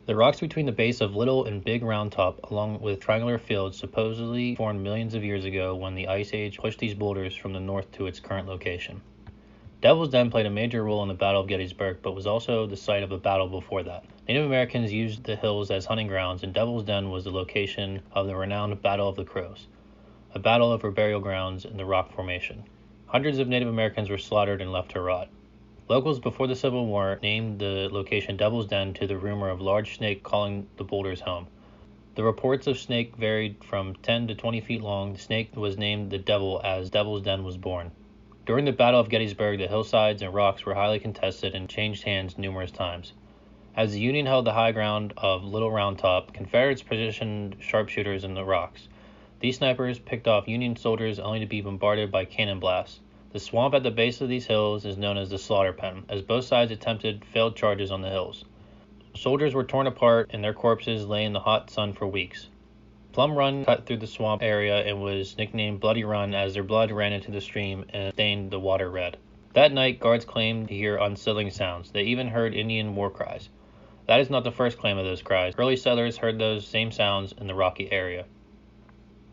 The rocks between the base of Little and Big Round Top, along with triangular fields, supposedly formed millions of years ago when the Ice Age pushed these boulders from the north to its current location. Devil's Den played a major role in the Battle of Gettysburg, but was also the site of a battle before that. Native Americans used the hills as hunting grounds, and Devil's Den was the location of the renowned Battle of the Crows, a battle over burial grounds in the rock formation. Hundreds of Native Americans were slaughtered and left to rot. Locals before the Civil War named the location Devil's Den to the rumor of large snake calling the boulders home. The reports of snake varied from 10 to 20 feet long. The snake was named the Devil as Devil's Den was born. During the Battle of Gettysburg, the hillsides and rocks were highly contested and changed hands numerous times. As the Union held the high ground of Little Round Top, Confederates positioned sharpshooters in the rocks. These snipers picked off Union soldiers only to be bombarded by cannon blasts. The swamp at the base of these hills is known as the Slaughter Pen, as both sides attempted failed charges on the hills. Soldiers were torn apart and their corpses lay in the hot sun for weeks. Plum Run cut through the swamp area and was nicknamed Bloody Run as their blood ran into the stream and stained the water red. That night, guards claimed to hear unsettling sounds. They even heard Indian war cries. That is not the first claim of those cries. Early settlers heard those same sounds in the rocky area.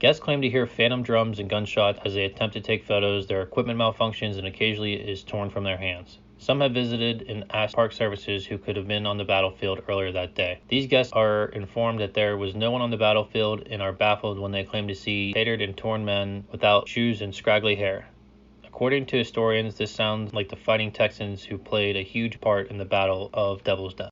Guests claim to hear phantom drums and gunshots as they attempt to take photos. Their equipment malfunctions and occasionally is torn from their hands. Some have visited and asked park services who could have been on the battlefield earlier that day. These guests are informed that there was no one on the battlefield and are baffled when they claim to see tattered and torn men without shoes and scraggly hair. According to historians, this sounds like the fighting Texans who played a huge part in the Battle of Devil's Den.